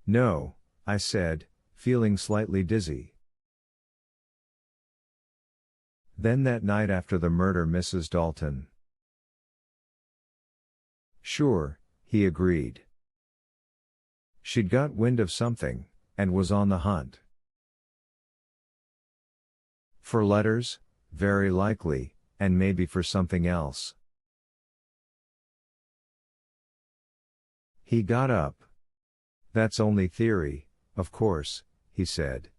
No, I said, feeling slightly dizzy. Then that night after the murder, Mrs. Dalton. Sure, he agreed. She'd got wind of something, and was on the hunt. For letters, very likely, and maybe for something else. He got up. That's only theory, of course, he said.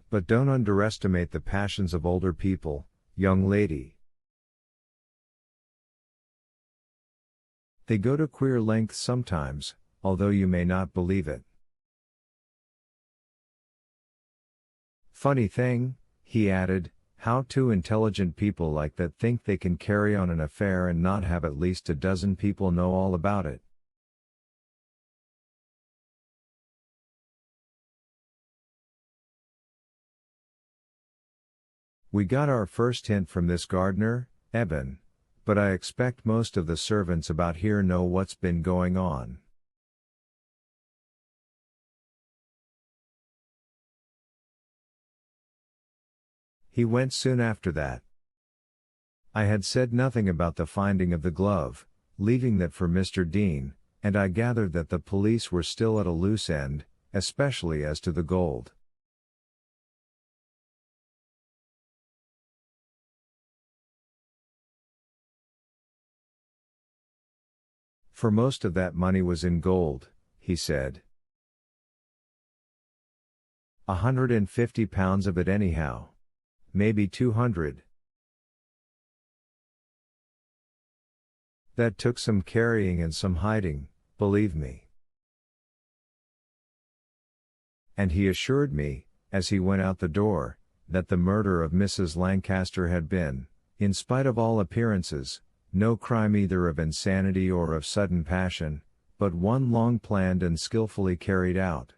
But don't underestimate the passions of older people, young lady. They go to queer lengths sometimes, although you may not believe it. Funny thing, he added, how two intelligent people like that think they can carry on an affair and not have at least a dozen people know all about it. We got our first hint from this gardener, Eben, but I expect most of the servants about here know what's been going on. He went soon after that. I had said nothing about the finding of the glove, leaving that for Mr. Dean, and I gathered that the police were still at a loose end, especially as to the gold. For most of that money was in gold, he said. 150 pounds of it anyhow. Maybe 200. That took some carrying and some hiding, believe me. And he assured me, as he went out the door, that the murder of Mrs. Lancaster had been, in spite of all appearances, no crime either of insanity or of sudden passion, but one long planned and skillfully carried out.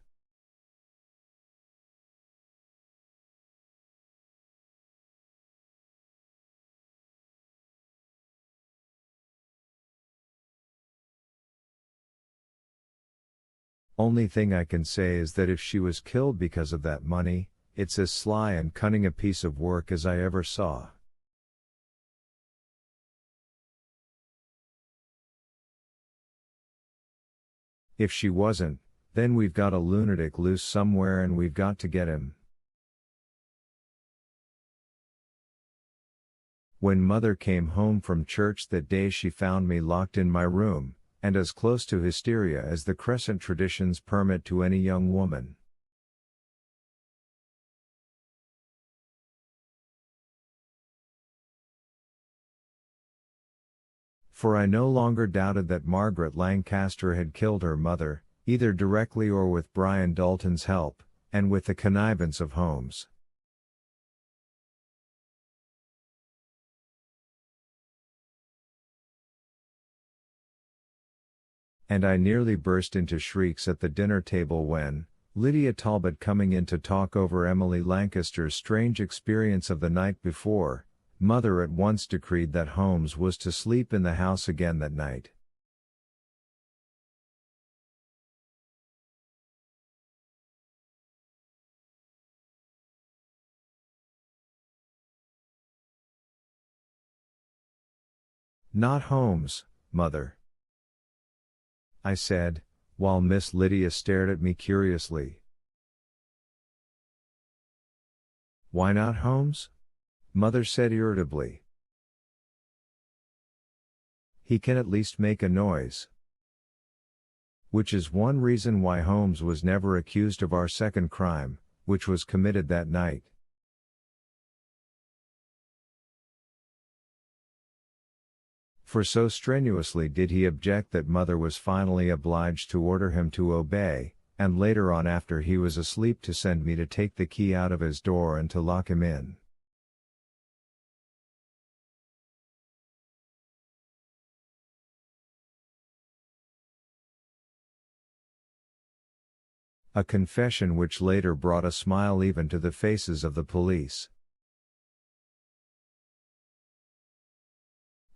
Only thing I can say is that if she was killed because of that money, it's as sly and cunning a piece of work as I ever saw. If she wasn't, then we've got a lunatic loose somewhere and we've got to get him. When Mother came home from church that day, she found me locked in my room, and as close to hysteria as the Crescent traditions permit to any young woman. For I no longer doubted that Margaret Lancaster had killed her mother, either directly or with Brian Dalton's help, and with the connivance of Holmes. And I nearly burst into shrieks at the dinner table when, Lydia Talbot coming in to talk over Emily Lancaster's strange experience of the night before, Mother at once decreed that Holmes was to sleep in the house again that night. Not Holmes, Mother, I said, while Miss Lydia stared at me curiously. Why not Holmes? Mother said irritably. He can at least make a noise. Which is one reason why Holmes was never accused of our second crime, which was committed that night. For so strenuously did he object that Mother was finally obliged to order him to obey, and later on after he was asleep to send me to take the key out of his door and to lock him in. A confession which later brought a smile even to the faces of the police.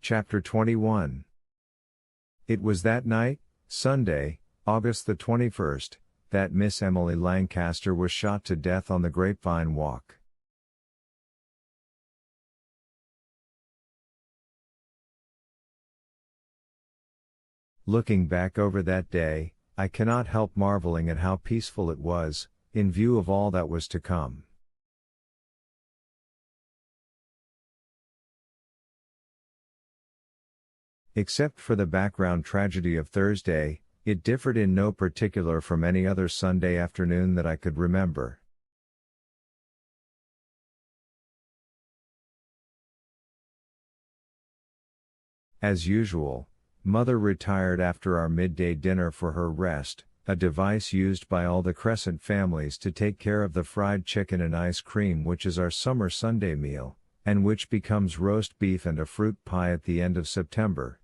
Chapter 21. It was that night, Sunday, August the 21st, that Miss Emily Lancaster was shot to death on the Grapevine Walk. Looking back over that day, I cannot help marveling at how peaceful it was, in view of all that was to come. Except for the background tragedy of Thursday, it differed in no particular from any other Sunday afternoon that I could remember. As usual, Mother retired after our midday dinner for her rest, a device used by all the Crescent families to take care of the fried chicken and ice cream which is our summer Sunday meal, and which becomes roast beef and a fruit pie at the end of September.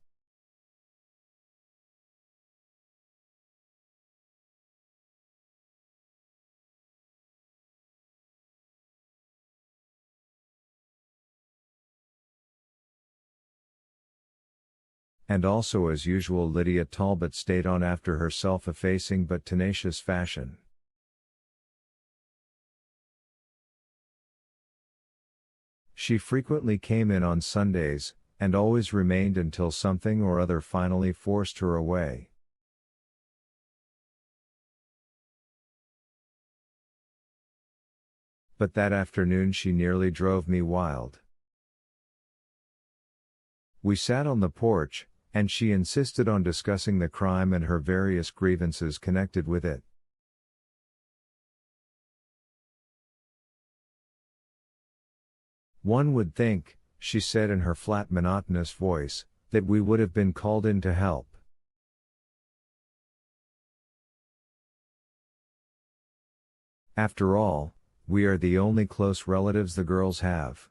And also as usual Lydia Talbot stayed on after her self-effacing but tenacious fashion. She frequently came in on Sundays, and always remained until something or other finally forced her away. But that afternoon she nearly drove me wild. We sat on the porch, and she insisted on discussing the crime and her various grievances connected with it. One would think, she said in her flat monotonous voice, that we would have been called in to help. After all, we are the only close relatives the girls have.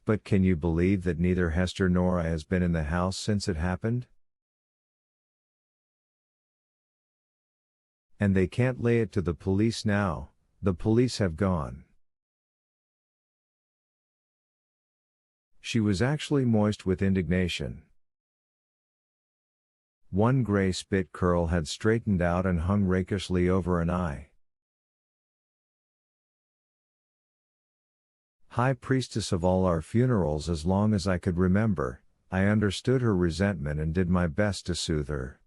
But can you believe that neither Hester nor I has been in the house since it happened? And they can't lay it to the police now, the police have gone. She was actually moist with indignation. One gray spit curl had straightened out and hung rakishly over an eye. High priestess of all our funerals as long as I could remember, I understood her resentment and did my best to soothe her.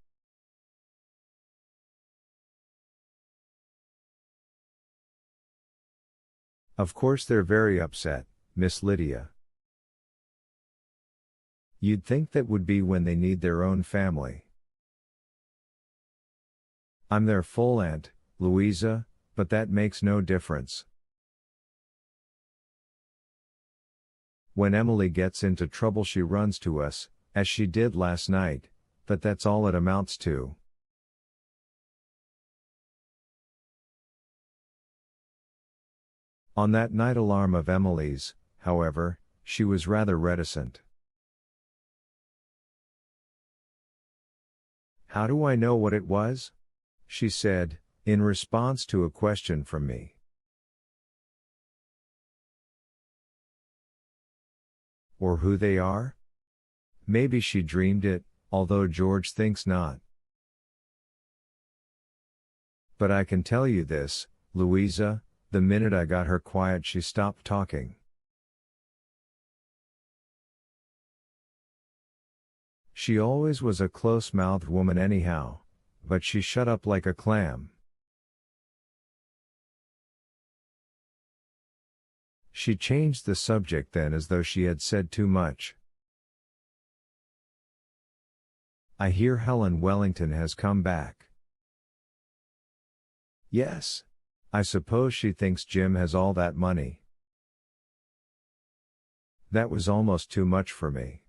Of course they're very upset, Miss Lydia. You'd think that would be when they need their own family. I'm their full aunt, Louisa, but that makes no difference. When Emily gets into trouble she runs to us, as she did last night, but that's all it amounts to. On that night alarm of Emily's, however, she was rather reticent. How do I know what it was? She said, in response to a question from me. Or who they are? Maybe she dreamed it, although George thinks not. But I can tell you this, Louisa, the minute I got her quiet she stopped talking. She always was a close-mouthed woman anyhow, but she shut up like a clam. She changed the subject then as though she had said too much. I hear Helen Wellington has come back. Yes. I suppose she thinks Jim has all that money. That was almost too much for me.